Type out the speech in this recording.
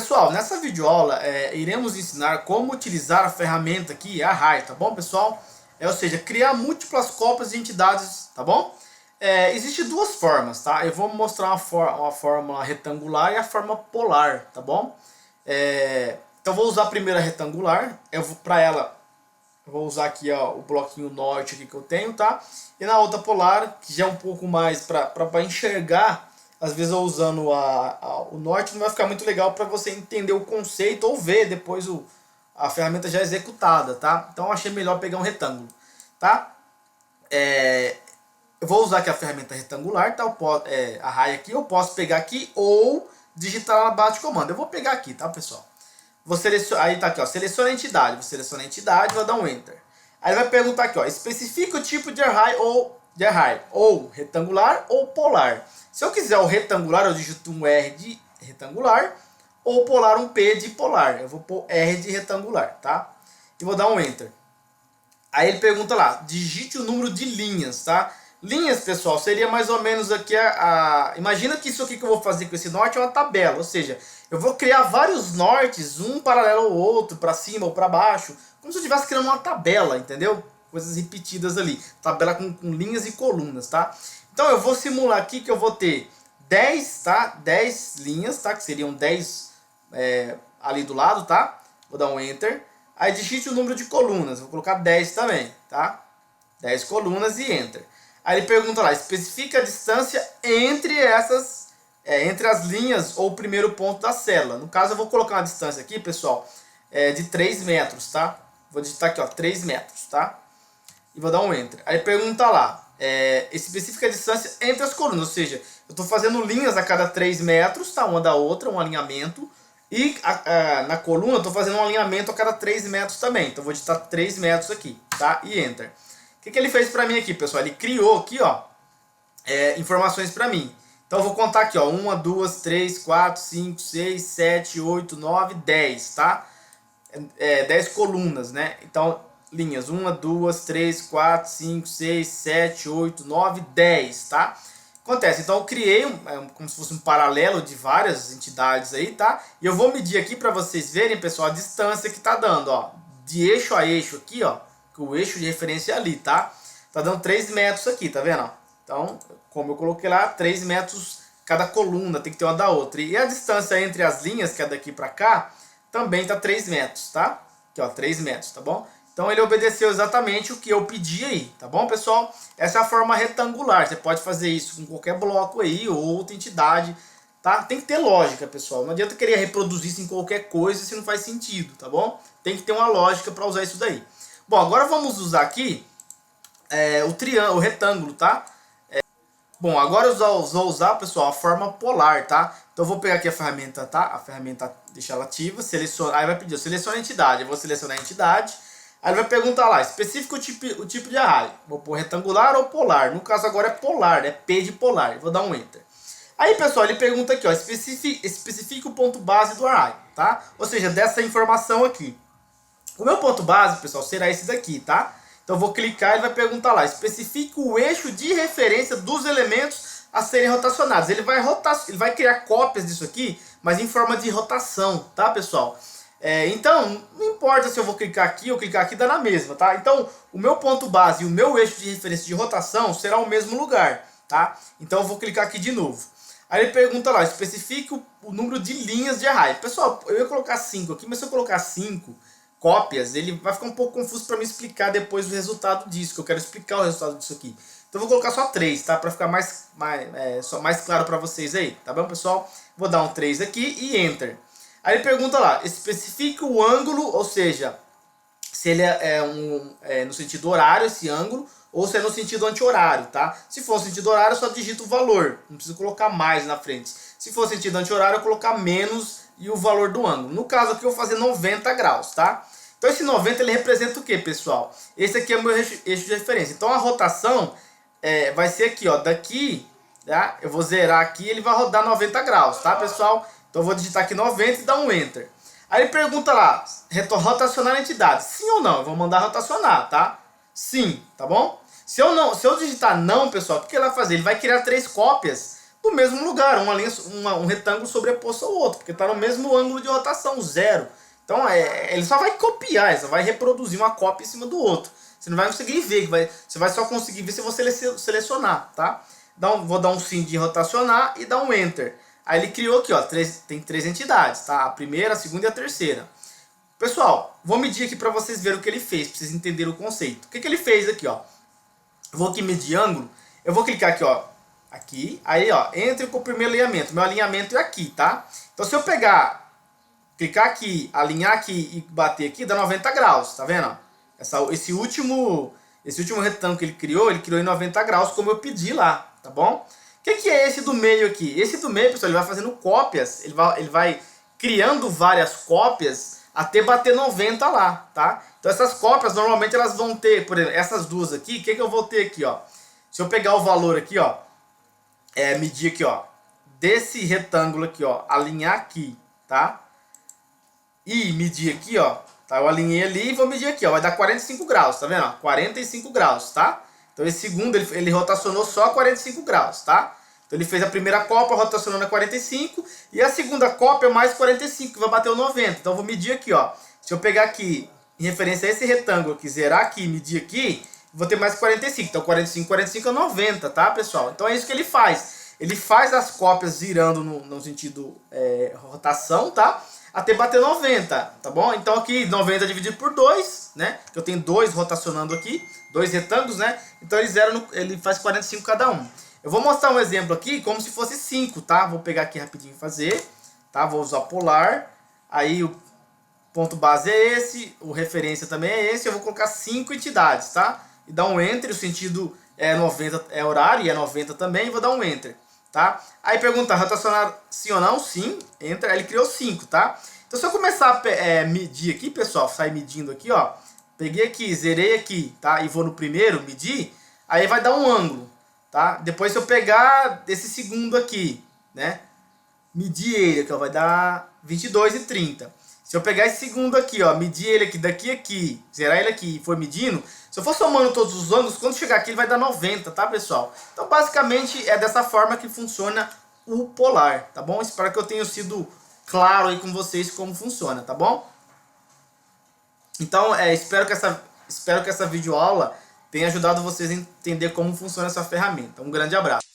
pessoal, nessa videoaula iremos ensinar como utilizar a ferramenta aqui, a Array, tá bom, pessoal? Ou seja, criar múltiplas cópias de entidades, tá bom? Existem duas formas, tá? Eu vou mostrar uma forma retangular e a forma polar, tá bom? Então vou usar a primeira retangular, para ela eu vou usar aqui ó, o bloquinho norte aqui que eu tenho, tá? E na outra polar, que já é um pouco mais para enxergar. Às vezes eu usando o norte não vai ficar muito legal para você entender o conceito ou ver depois a ferramenta já executada, tá? Então eu achei melhor pegar um retângulo, tá? Eu vou usar aqui a ferramenta retangular, tá? A raia aqui, eu posso pegar aqui ou digitar na barra de comando. Eu vou pegar aqui, tá, pessoal? Vou selecionar, aí tá aqui, ó, seleciona a entidade. Vou selecionar a entidade, vou dar um Enter. Aí ele vai perguntar aqui, ó, especifica o tipo de array ou retangular ou polar. Se eu quiser o retangular, eu digito um R de retangular, ou polar um P de polar. Eu vou pôr R de retangular, tá? E vou dar um Enter. Aí ele pergunta lá, digite o número de linhas, tá? Linhas, pessoal, seria mais ou menos aqui imagina que isso aqui que eu vou fazer com esse norte é uma tabela, ou seja, eu vou criar vários nortes, um paralelo ao outro, para cima ou para baixo, como se eu estivesse criando uma tabela, entendeu? Coisas repetidas ali, tabela com linhas e colunas, tá? Então eu vou simular aqui que eu vou ter 10, tá? 10 linhas, tá? Que seriam 10 ali do lado, tá? Vou dar um Enter. Aí digite o número de colunas, vou colocar 10 também, tá? 10 colunas e Enter. Aí ele pergunta lá, especifica a distância entre entre as linhas ou o primeiro ponto da célula. No caso eu vou colocar uma distância aqui, pessoal, de 3 metros, tá? Vou digitar aqui, ó, 3 metros, tá? E vou dar um Enter. Aí pergunta lá, especifica a distância entre as colunas, ou seja, eu estou fazendo linhas a cada 3 metros, tá? Uma da outra, um alinhamento. E na coluna eu estou fazendo um alinhamento a cada 3 metros também. Então vou digitar 3 metros aqui, tá? E Enter. O que ele fez para mim aqui, pessoal? Ele criou aqui, ó, informações para mim. Então eu vou contar aqui, ó, 1, 2, 3, 4, 5, 6, 7, 8, 9, 10, tá? 10 colunas, né? Então, linhas 1, 2, 3, 4, 5, 6, 7, 8, 9, 10, tá? Acontece, então eu criei como se fosse um paralelo de várias entidades aí, tá? E eu vou medir aqui para vocês verem, pessoal, a distância que tá dando, ó, de eixo a eixo aqui, ó, que o eixo de referência é ali, tá? Tá dando 3 metros aqui, tá vendo? Ó? Então, como eu coloquei lá, 3 metros cada coluna, tem que ter uma da outra. E a distância entre as linhas, que é daqui para cá, também tá 3 metros, tá? Aqui, ó, 3 metros, tá bom? Então ele obedeceu exatamente o que eu pedi aí, tá bom, pessoal? Essa é a forma retangular, você pode fazer isso com qualquer bloco aí, ou outra entidade, tá? Tem que ter lógica, pessoal. Não adianta querer reproduzir isso em qualquer coisa se não faz sentido, tá bom? Tem que ter uma lógica para usar isso daí. Bom, agora vamos usar aqui o retângulo, tá? Bom, agora eu vou usar, pessoal, a forma polar, tá? Então eu vou pegar aqui a ferramenta, tá? A ferramenta, deixar ela ativa, aí vai pedir, seleciona a entidade. Eu vou selecionar a entidade. Aí ele vai perguntar lá, especifica o tipo de array. Vou pôr retangular ou polar. No caso agora é polar, é P de polar. Eu vou dar um Enter. Aí, pessoal, ele pergunta aqui, ó, especifica o ponto base do array, tá? Ou seja, dessa informação aqui. O meu ponto base, pessoal, será esse daqui, tá? Então eu vou clicar e ele vai perguntar lá, especifique o eixo de referência dos elementos a serem rotacionados. Ele vai criar cópias disso aqui, mas em forma de rotação, tá, pessoal? Então, não importa se eu vou clicar aqui ou clicar aqui, dá na mesma, tá? Então, o meu ponto base e o meu eixo de referência de rotação será o mesmo lugar, tá? Então eu vou clicar aqui de novo. Aí ele pergunta lá, especifique o número de linhas de array. Pessoal, eu ia colocar 5 aqui, mas se eu colocar 5 cópias, ele vai ficar um pouco confuso para me explicar depois o resultado disso, que eu quero explicar o resultado disso aqui. Então eu vou colocar só 3, tá? Para ficar mais claro para vocês aí, tá bom, pessoal? Vou dar um 3 aqui e Enter. Aí ele pergunta lá, especifique o ângulo, ou seja, se ele no sentido horário esse ângulo, ou se é no sentido anti-horário, tá? Se for no sentido horário, eu só digito o valor, não preciso colocar mais na frente. Se for no sentido anti-horário, eu colocar menos e o valor do ângulo. No caso aqui eu vou fazer 90 graus, tá? Então esse 90 ele representa o que, pessoal? Esse aqui é o meu eixo de referência. Então a rotação vai ser aqui, ó, daqui, tá? Eu vou zerar aqui e ele vai rodar 90 graus, tá, pessoal? Então eu vou digitar aqui 90 e dar um Enter. Aí ele pergunta lá, rotacionar a entidade. Sim ou não? Eu vou mandar rotacionar, tá? Sim, tá bom? Se eu digitar não, pessoal, o que ele vai fazer? Ele vai criar 3 cópias no mesmo lugar, um retângulo sobreposto ao outro, porque está no mesmo ângulo de rotação, 0. Então ele só vai copiar, só vai reproduzir uma cópia em cima do outro. Você não vai conseguir ver, você vai só conseguir ver se você selecionar, tá? Vou dar um sim de rotacionar e dar um enter. Aí ele criou aqui, ó, tem 3 entidades, tá? A primeira, a segunda e a terceira. Pessoal, vou medir aqui para vocês verem o que ele fez, para vocês entenderem o conceito. O que ele fez aqui, ó? Eu vou aqui medir ângulo, eu vou clicar aqui, ó, aqui, aí, ó, entre com o primeiro alinhamento. Meu alinhamento é aqui, tá? Então, se eu clicar aqui, alinhar aqui e bater aqui, dá 90 graus, tá vendo? Esse último retângulo que ele criou em 90 graus, como eu pedi lá, tá bom? O que é esse do meio aqui? Esse do meio, pessoal, ele vai fazendo cópias, ele vai criando várias cópias até bater 90 lá, tá? Então essas cópias, normalmente elas vão ter, por exemplo, essas duas aqui, o que eu vou ter aqui, ó? Se eu pegar o valor aqui, ó, medir aqui, ó, desse retângulo aqui, ó, alinhar aqui, tá? E medir aqui, ó, tá? Eu alinhei ali e vou medir aqui, ó, vai dar 45 graus, tá vendo? 45 graus, tá? Então esse segundo, ele rotacionou só 45 graus, tá? Então ele fez a primeira cópia rotacionando a 45 e a segunda cópia mais 45, que vai bater o 90. Então eu vou medir aqui, ó. Se eu pegar aqui, em referência a esse retângulo aqui, zerar aqui, medir aqui, vou ter mais 45. Então 45 é 90, tá, pessoal? Então é isso que ele faz. Ele faz as cópias girando no sentido rotação, tá? Até bater 90, tá bom? Então aqui 90 dividido por 2, né? Que eu tenho 2 rotacionando aqui, 2 retângulos, né? Então ele faz 45 cada um. Eu vou mostrar um exemplo aqui como se fosse 5, tá? Vou pegar aqui rapidinho e fazer, tá? Vou usar polar, aí o ponto base é esse, o referência também é esse, eu vou colocar 5 entidades, tá? E dar um enter, o sentido é 90, é horário e é 90 também, e vou dar um enter, tá? Aí pergunta, rotacionar sim ou não? Sim, enter, aí ele criou 5, tá? Então se eu começar a medir aqui, pessoal, sair medindo aqui, ó, peguei aqui, zerei aqui, tá? E vou no primeiro, medir, aí vai dar um ângulo, tá? Depois se eu pegar esse segundo aqui, né? Medir ele aqui, ó, vai dar 22,30. Se eu pegar esse segundo aqui, ó, medir ele aqui, daqui a aqui, zerar ele aqui e for medindo, se eu for somando todos os ângulos, quando chegar aqui ele vai dar 90, tá, pessoal? Então basicamente é dessa forma que funciona o polar, tá bom? Espero que eu tenha sido claro aí com vocês como funciona, tá bom? Então espero que essa videoaula tenha ajudado vocês a entender como funciona essa ferramenta. Um grande abraço.